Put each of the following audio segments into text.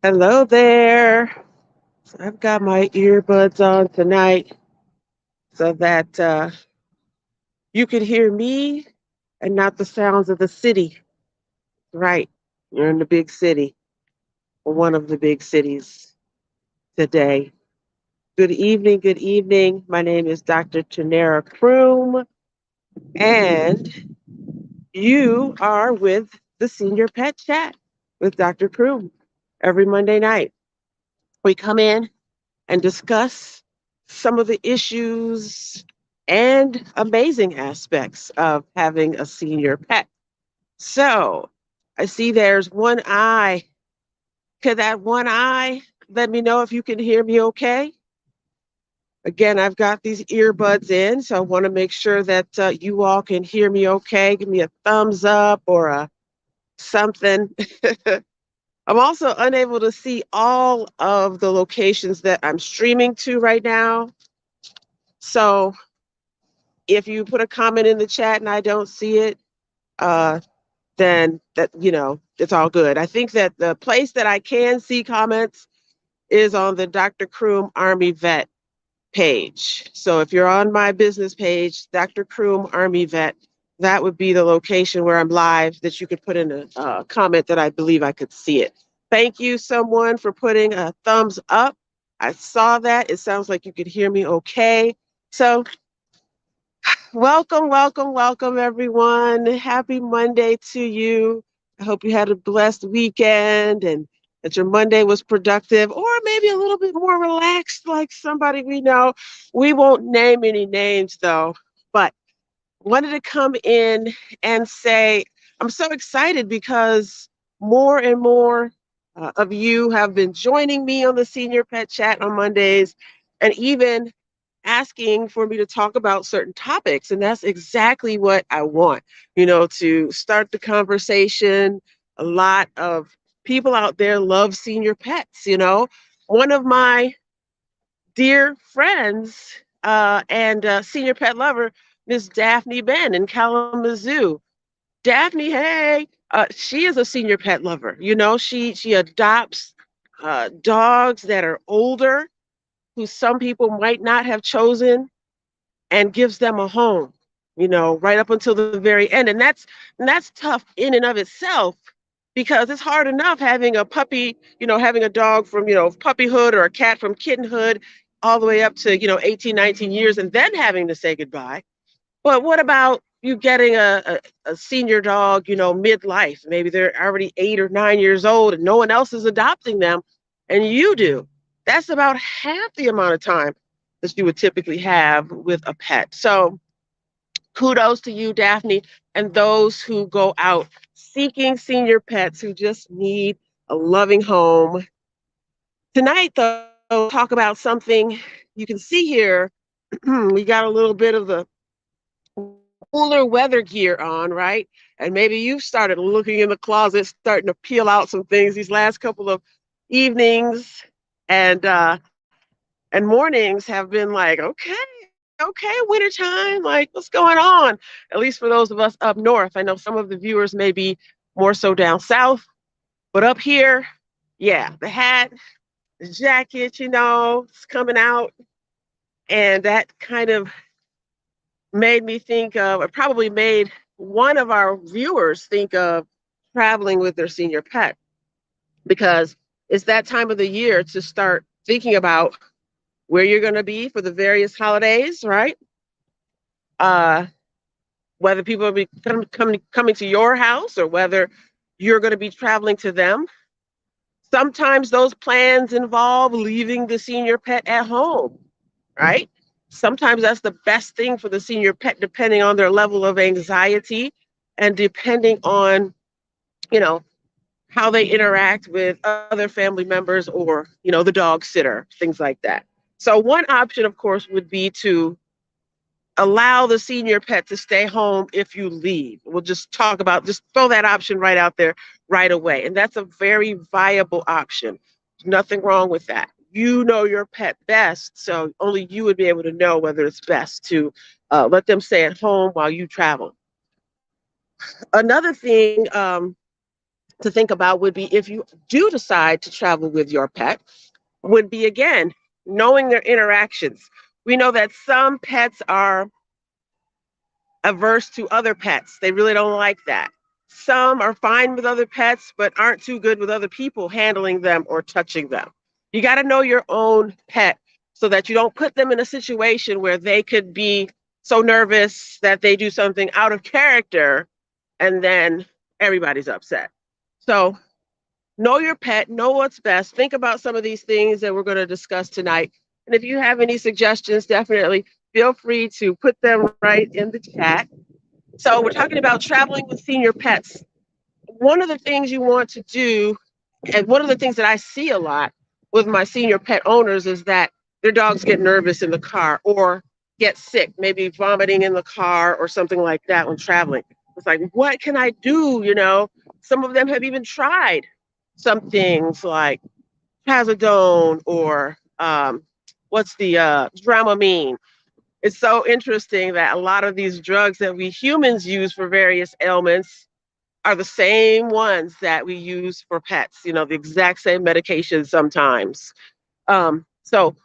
Hello there. So I've got my earbuds on tonight so that you could hear me and not the sounds of the city. Right. You're in the big city, or one of the big cities today. Good evening. Good evening. My name is Dr. Turnera Croom, and you are with the Senior Pet Chat with Dr. Croom every Monday night. We come in and discuss some of the issues and amazing aspects of having a senior pet. So I see there's one eye. Could that one eye let me know if you can hear me okay? Again, I've got these earbuds in, so I want to make sure that you all can hear me okay. Give me a thumbs up or a something. I'm also unable to see all of the locations that I'm streaming to right now. So if you put a comment in the chat and I don't see it, uh, then it's all good. I think that the place that I can see comments is on the Dr. Croom Army Vet page. So if you're on my business page, Dr. Croom Army Vet, that would be the location where I'm live that you could put in a comment that I believe I could see it. Thank you, someone, for putting a thumbs up. I saw that. It sounds like you could hear me okay. So welcome, welcome, welcome, everyone. Happy Monday to you. I hope you had a blessed weekend and that your Monday was productive or maybe a little bit more relaxed, like somebody we know. We won't name any names though, but wanted to come in and say I'm so excited because more and more of you have been joining me on the Senior Pet Chat on Mondays and even asking for me to talk about certain topics. And that's exactly what I want, to start the conversation. A lot of people out there love senior pets. One of my dear friends and senior pet lover, Miss Daphne Ben in Kalamazoo. Daphne, hey, she is a senior pet lover. She adopts dogs that are older, who some people might not have chosen, and gives them a home, right up until the very end. And that's tough in and of itself because it's hard enough having a puppy, having a dog from, puppyhood or a cat from kittenhood all the way up to, 18, 19 years and then having to say goodbye. But what about you getting a senior dog, midlife? Maybe they're already 8 or 9 years old and no one else is adopting them and you do. That's about half the amount of time that you would typically have with a pet. So kudos to you, Daphne, and those who go out seeking senior pets who just need a loving home. Tonight, though, talk about something you can see here. We got a little bit of the cooler weather gear on, right? And maybe you've started looking in the closet, starting to peel out some things these last couple of evenings and mornings have been like, okay, wintertime, like what's going on? At least for those of us up north. I know some of the viewers may be more so down south, but up here, yeah, the hat, the jacket, it's coming out. And that kind of made me think of, or probably made one of our viewers think of traveling with their senior pet because it's that time of the year to start thinking about where you're going to be for the various holidays, right? Uh, whether people will be coming to your house or whether you're going to be traveling to them. Sometimes those plans involve leaving the senior pet at home, right? Sometimes that's the best thing for the senior pet, depending on their level of anxiety and depending on, you know, how they interact with other family members or, the dog sitter, things like that. So one option, of course, would be to allow the senior pet to stay home if you leave. We'll just throw that option right out there right away. And that's a very viable option. Nothing wrong with that. You know your pet best, so only you would be able to know whether it's best to let them stay at home while you travel. Another thing to think about would be if you do decide to travel with your pet, would be again, knowing their interactions. We know that some pets are averse to other pets. They really don't like that. Some are fine with other pets, but aren't too good with other people handling them or touching them. You got to know your own pet so that you don't put them in a situation where they could be so nervous that they do something out of character and then everybody's upset. So, know your pet, know what's best. Think about some of these things that we're going to discuss tonight. And if you have any suggestions, definitely feel free to put them right in the chat. So, we're talking about traveling with senior pets. One of the things you want to do, and one of the things that I see a lot with my senior pet owners, is that their dogs get nervous in the car or get sick, maybe vomiting in the car or something like that when traveling. It's like, what can I do? Some of them have even tried some things like Trazodone or what's the Dramamine. It's so interesting that a lot of these drugs that we humans use for various ailments are the same ones that we use for pets, the exact same medication sometimes. So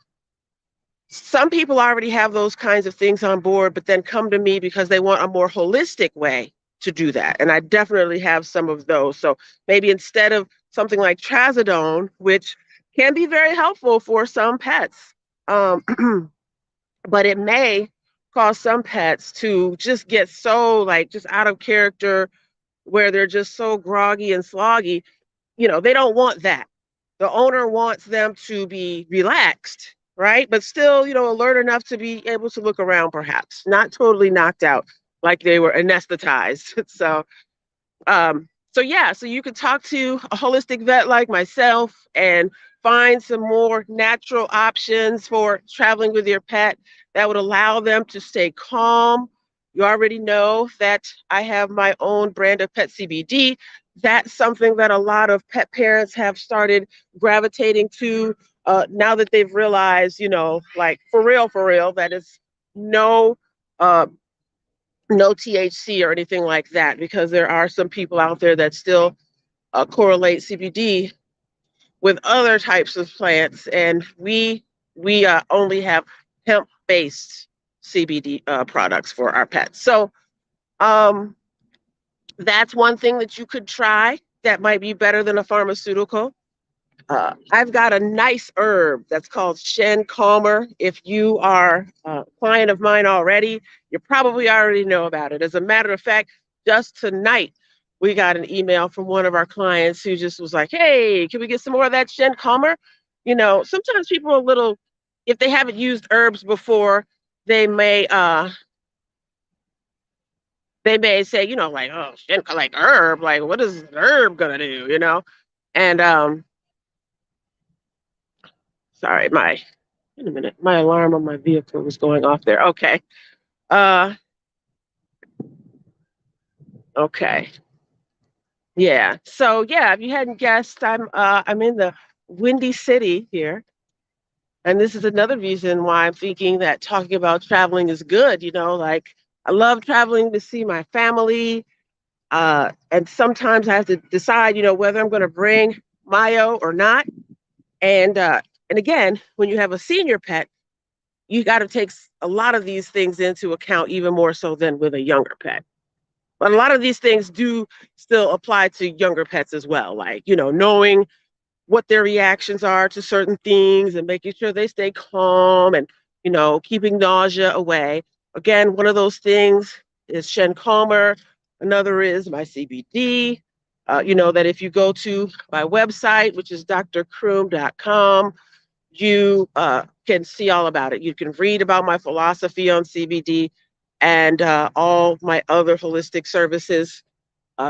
some people already have those kinds of things on board, but then come to me because they want a more holistic way to do that. And I definitely have some of those. So maybe instead of something like Trazodone, which can be very helpful for some pets, um, but it may cause some pets to just get so like just out of character where they're just so groggy and sloggy. They don't want that. The owner wants them to be relaxed, right? But still, alert enough to be able to look around, perhaps not totally knocked out like they were anesthetized. So you could talk to a holistic vet like myself and find some more natural options for traveling with your pet that would allow them to stay calm. You already know that I have my own brand of pet CBD. That's something that a lot of pet parents have started gravitating to now that they've realized, like for real, that it's no uh, no THC or anything like that, because there are some people out there that still correlate CBD with other types of plants, and we only have hemp-based CBD products for our pets. So um, that's one thing that you could try that might be better than a pharmaceutical. I've got a nice herb that's called Shen Calmer. If you are a client of mine already, you probably already know about it. As a matter of fact, just tonight, we got an email from one of our clients who just was like, hey, can we get some more of that Shen Calmer? Sometimes people are a little, if they haven't used herbs before, they may say, like, oh, Shen, like herb, like what is herb gonna do? And sorry, wait a minute, my alarm on my vehicle was going off there. Okay. Uh, okay. Yeah. So yeah, if you hadn't guessed, I'm in the Windy City here. And this is another reason why I'm thinking that talking about traveling is good. Like I love traveling to see my family. And sometimes I have to decide, whether I'm going to bring Mayo or not. And again, when you have a senior pet, you got to take a lot of these things into account, even more so than with a younger pet. But a lot of these things do still apply to younger pets as well, like, knowing what their reactions are to certain things and making sure they stay calm and, keeping nausea away. Again, one of those things is Shen Calmer. Another is my CBD. That if you go to my website, which is drcroom.com, you can see all about it. You can read about my philosophy on CBD and all my other holistic services.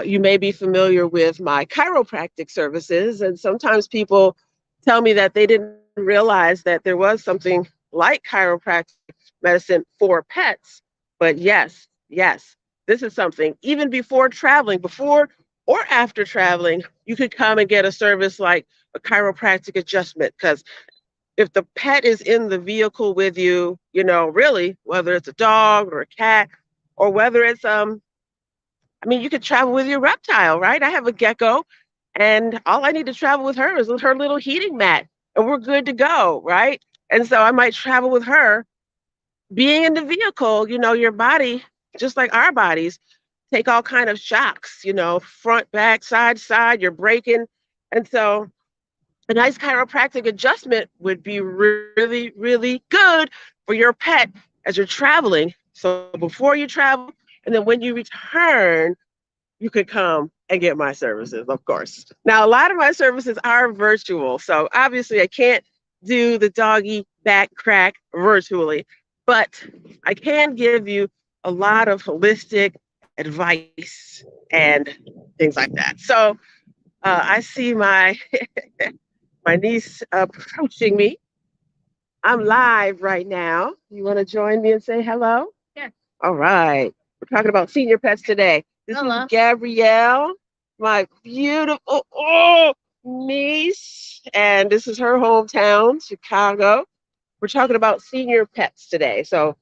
You may be familiar with my chiropractic services, and sometimes people tell me that they didn't realize that there was something like chiropractic medicine for pets. But yes, this is something, even before traveling, before or after traveling, you could come and get a service like a chiropractic adjustment, because if the pet is in the vehicle with you, really, whether it's a dog or a cat, or whether it's you could travel with your reptile, right? I have a gecko, And all I need to travel with her is with her little heating mat, and we're good to go, right? And so I might travel with her. Being in the vehicle, your body, just like our bodies, take all kind of shocks, front, back, side, you're braking. And so a nice chiropractic adjustment would be really, really good for your pet as you're traveling. So before you travel, and then when you return, you could come and get my services, of course. Now, a lot of my services are virtual. So obviously, I can't do the doggy back crack virtually, but I can give you a lot of holistic advice and things like that. So I see my niece approaching me. I'm live right now. You want to join me and say hello? Yeah. All right. We're talking about senior pets today. This Hello. is Gabrielle, my beautiful niece, and this is her hometown, Chicago. We're talking about senior pets today. So,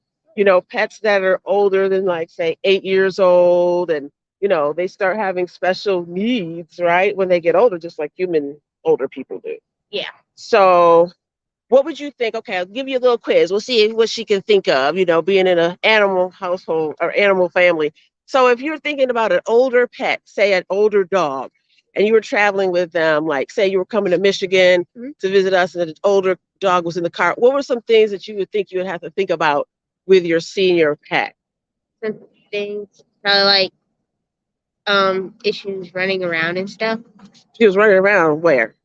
pets that are older than, like, say, 8 years old, and, they start having special needs, right, when they get older, just like human older people do. Yeah. So, what would you think? Okay, I'll give you a little quiz. We'll see what she can think of, being in an animal household or animal family. So if you're thinking about an older pet, say an older dog, and you were traveling with them, like say you were coming to Michigan to visit us and an older dog was in the car, what were some things that you would think you would have to think about with your senior pet? Some things like issues running around and stuff. She was running around where?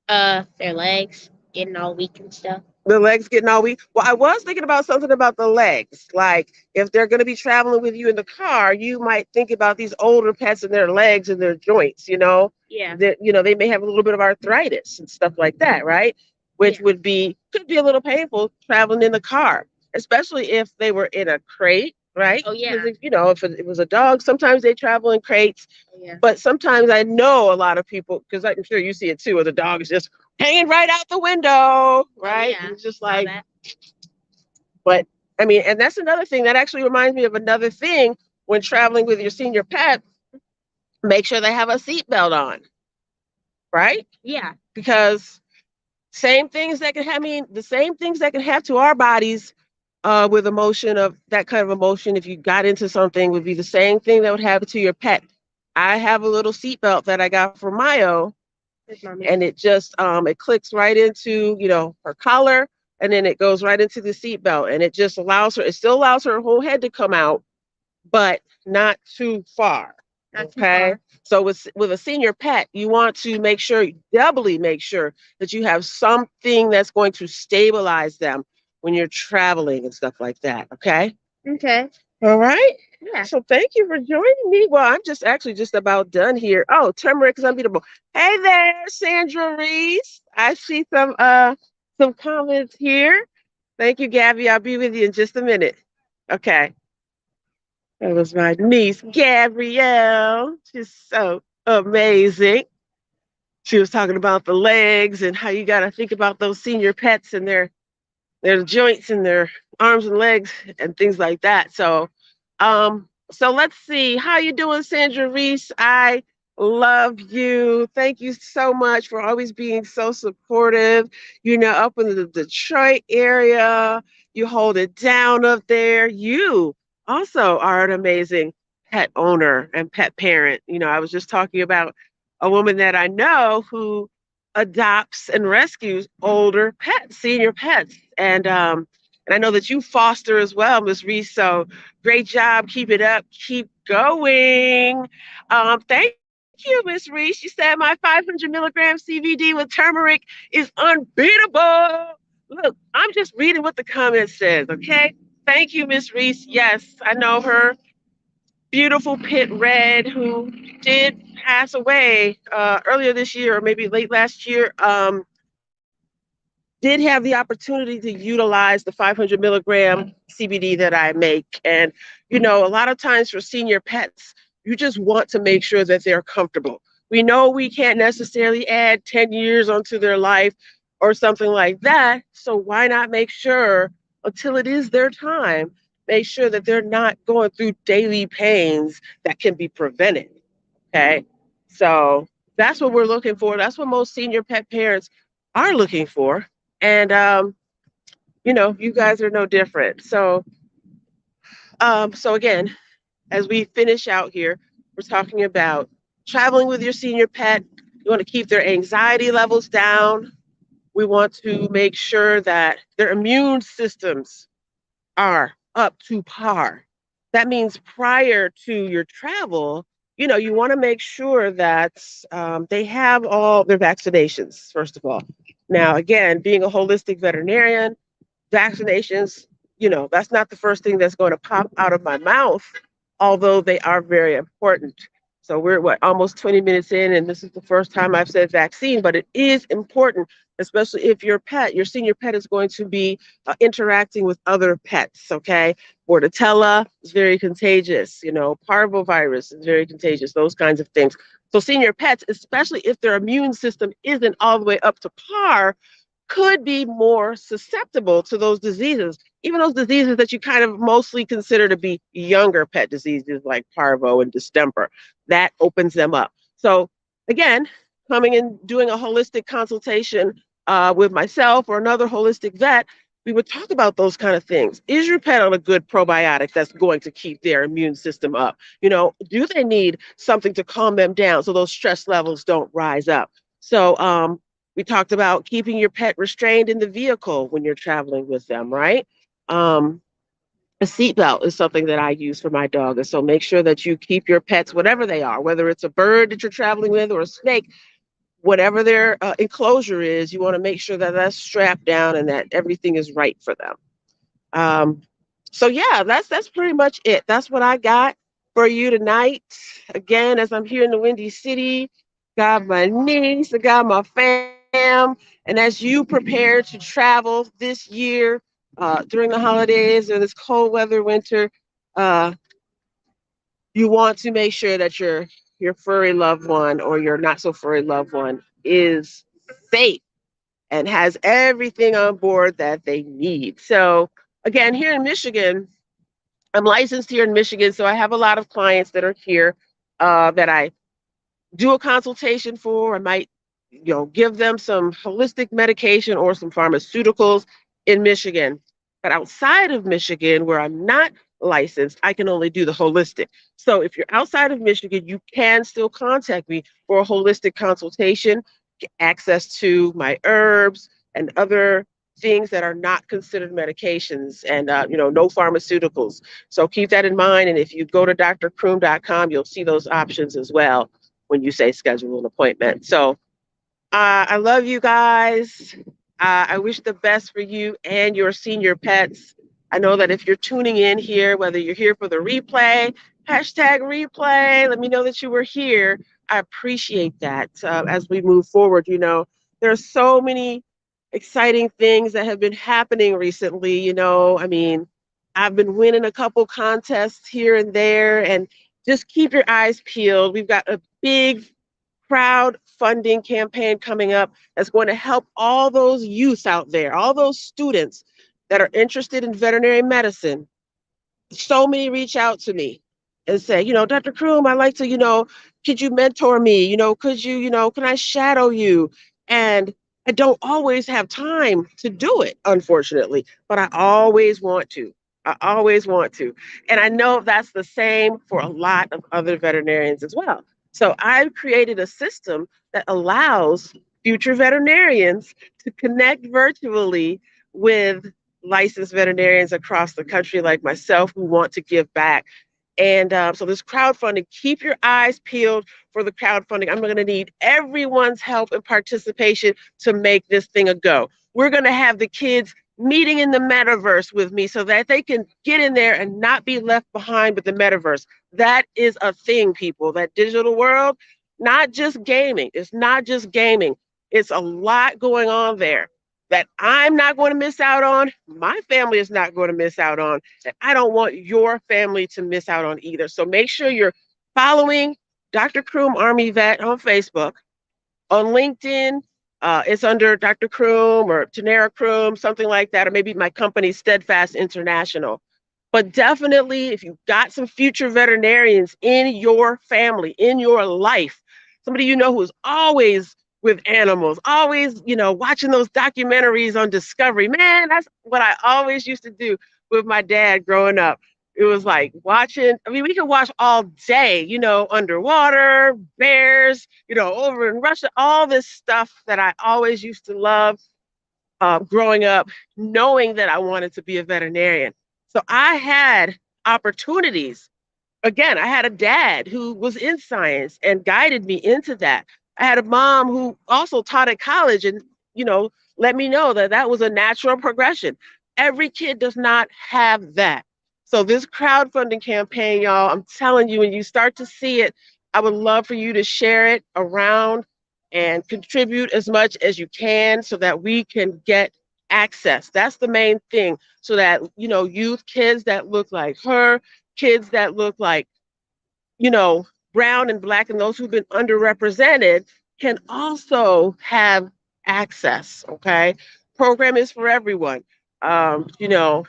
Their legs getting all weak and stuff. The legs getting all weak. Well, I was thinking about something about the legs. Like if they're going to be traveling with you in the car, you might think about these older pets and their legs and their joints. Yeah. That they may have a little bit of arthritis and stuff like that, right? Which Yeah. could be a little painful traveling in the car, especially if they were in a crate, right? Oh yeah. Because if it was a dog, sometimes they travel in crates. Oh, yeah. But sometimes I know a lot of people, because I'm sure you see it too, where the dog is just hanging right out the window, right? Yeah. It's just like, but I mean, and that's another thing that actually reminds me of another thing when traveling with your senior pet, make sure they have a seatbelt on, right? Yeah. Because same things that can have, I mean, the same things that can have to our bodies with emotion of that kind of emotion, if you got into something, would be the same thing that would happen to your pet. I have a little seatbelt that I got for Mayo, and it just it clicks right into her collar, and then it goes right into the seatbelt, and it just allows her. It still allows her whole head to come out, but not too far. Not too Okay. far. So with a senior pet, you want to doubly make sure that you have something that's going to stabilize them when you're traveling and stuff like that. Okay. Okay. All right. Yeah. So thank you for joining me. Well, I'm just actually just about done here. Oh, turmeric is unbeatable. Hey there, Sandra Reese. I see some comments here. Thank you, Gabby. I'll be with you in just a minute. Okay. That was my niece, Gabrielle. She's so amazing. She was talking about the legs and how you got to think about those senior pets and their joints and their arms and legs and things like that. So let's see. How you doing, Sandra Reese? I love you. Thank you so much for always being so supportive. Up in the Detroit area, you hold it down up there. You also are an amazing pet owner and pet parent. I was just talking about a woman that I know who adopts and rescues older pets, senior pets. And I know that you foster as well, Miss Reese. So great job. Keep it up. Keep going. Thank you, Miss Reese. You said my 500 milligram CBD with turmeric is unbeatable. Look, I'm just reading what the comment says, okay? Thank you, Miss Reese. Yes, I know her. Beautiful Pit Red, who did pass away earlier this year or maybe late last year. Did have the opportunity to utilize the 500 milligram CBD that I make. And, a lot of times for senior pets, you just want to make sure that they're comfortable. We know we can't necessarily add 10 years onto their life or something like that. So why not make sure until it is their time, make sure that they're not going through daily pains that can be prevented. Okay. So That's what we're looking for. That's what most senior pet parents are looking for. And, you guys are no different. So again, as we finish out here, we're talking about traveling with your senior pet. You want to keep their anxiety levels down. We want to make sure that their immune systems are up to par. That means prior to your travel, you want to make sure that they have all their vaccinations, first of all. Now, again, being a holistic veterinarian, vaccinations, that's not the first thing that's going to pop out of my mouth, although they are very important. So we're what, almost 20 minutes in, and this is the first time I've said vaccine, but it is important, especially if your senior pet is going to be interacting with other pets, okay? Bordetella is very contagious, parvovirus is very contagious, those kinds of things. So senior pets, especially if their immune system isn't all the way up to par, could be more susceptible to those diseases, even those diseases that you kind of mostly consider to be younger pet diseases like parvo and distemper. That opens them up. So, again, coming and doing a holistic consultation with myself or another holistic vet, we would talk about those kind of things. Is your pet on a good probiotic that's going to keep their immune system up? Do they need something to calm them down so those stress levels don't rise up? So, we talked about keeping your pet restrained in the vehicle when you're traveling with them, right? Um, a seatbelt is something that I use for my dog. And so make sure that you keep your pets, whatever they are, whether it's a bird that you're traveling with or a snake, whatever their enclosure is, you want to make sure that that's strapped down and that everything is right for them. Um, so yeah, that's pretty much it. That's what I got for you tonight. Again, as I'm here in the Windy City, got my niece, I got my fam, and as you prepare to travel this year during the holidays or this cold weather winter, uh, you want to make sure that your furry loved one or your not so furry loved one is safe and has everything on board that they need. So again, here in Michigan, I'm licensed here in Michigan, so I have a lot of clients that are here that I do a consultation for. I might, give them some holistic medication or some pharmaceuticals in Michigan. But outside of Michigan, where I'm not licensed, I can only do the holistic. So if you're outside of Michigan, you can still contact me for a holistic consultation, get access to my herbs and other things that are not considered medications and no pharmaceuticals. So keep that in mind. And if you go to drcroom.com, you'll see those options as well when you say schedule an appointment. So I love you guys. I wish the best for you and your senior pets. I know that if you're tuning in here, whether you're here for the replay, hashtag replay, let me know that you were here. I appreciate that as we move forward. There are so many exciting things that have been happening recently. I mean, I've been winning a couple contests here and there, and just keep your eyes peeled. We've got a big crowdfunding campaign coming up that's going to help all those youth out there, all those students that are interested in veterinary medicine. So many reach out to me and say, Dr. Croom, I'd like to, could you mentor me? Could you, can I shadow you? And I don't always have time to do it, unfortunately, but I always want to. I always want to. And I know that's the same for a lot of other veterinarians as well. So I've created a system that allows future veterinarians to connect virtually with licensed veterinarians across the country like myself who want to give back. And so this crowdfunding, keep your eyes peeled for the crowdfunding. I'm going to need everyone's help and participation to make this thing a go. We're going to have the kids meeting in the metaverse with me so that they can get in there and not be left behind with the metaverse. That is a thing, people, that digital world, not just gaming. It's not just gaming. It's a lot going on there that I'm not going to miss out on. My family is not going to miss out on. And I don't want your family to miss out on either. So make sure you're following Dr. Croom Army Vet on Facebook, on LinkedIn. It's under Dr. Croom or Turnera Croom, something like that, or maybe my company, Steadfast International. But definitely, if you've got some future veterinarians in your family, in your life, somebody you know who's always with animals, always, watching those documentaries on Discovery. Man, that's what I always used to do with my dad growing up. It was like watching, I mean, we could watch all day, underwater, bears, over in Russia, all this stuff that I always used to love growing up, knowing that I wanted to be a veterinarian. So I had opportunities. Again, I had a dad who was in science and guided me into that. I had a mom who also taught at college and, you know, let me know that that was a natural progression. Every kid does not have that. So this crowdfunding campaign, y'all, I'm telling you, when you start to see it, I would love for you to share it around and contribute as much as you can so that we can get access. That's the main thing. So that, youth kids that look like her, kids that look like, you know, brown and black and those who've been underrepresented can also have access. Okay. Program is for everyone. You know,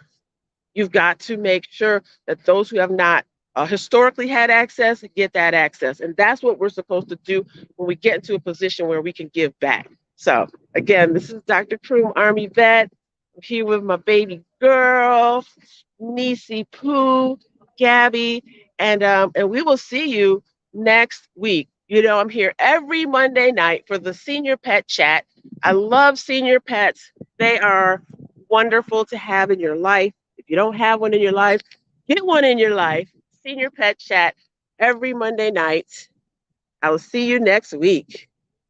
You've got to make sure that those who have not historically had access get that access. And that's what we're supposed to do when we get into a position where we can give back. So, again, this is Dr. Croom, Army vet. I'm here with my baby girl, Nisi Pooh, Gabby, and we will see you next week. I'm here every Monday night for the senior pet chat. I love senior pets. They are wonderful to have in your life. If you don't have one in your life, get one in your life. Senior Pet Chat every Monday night. I will see you next week.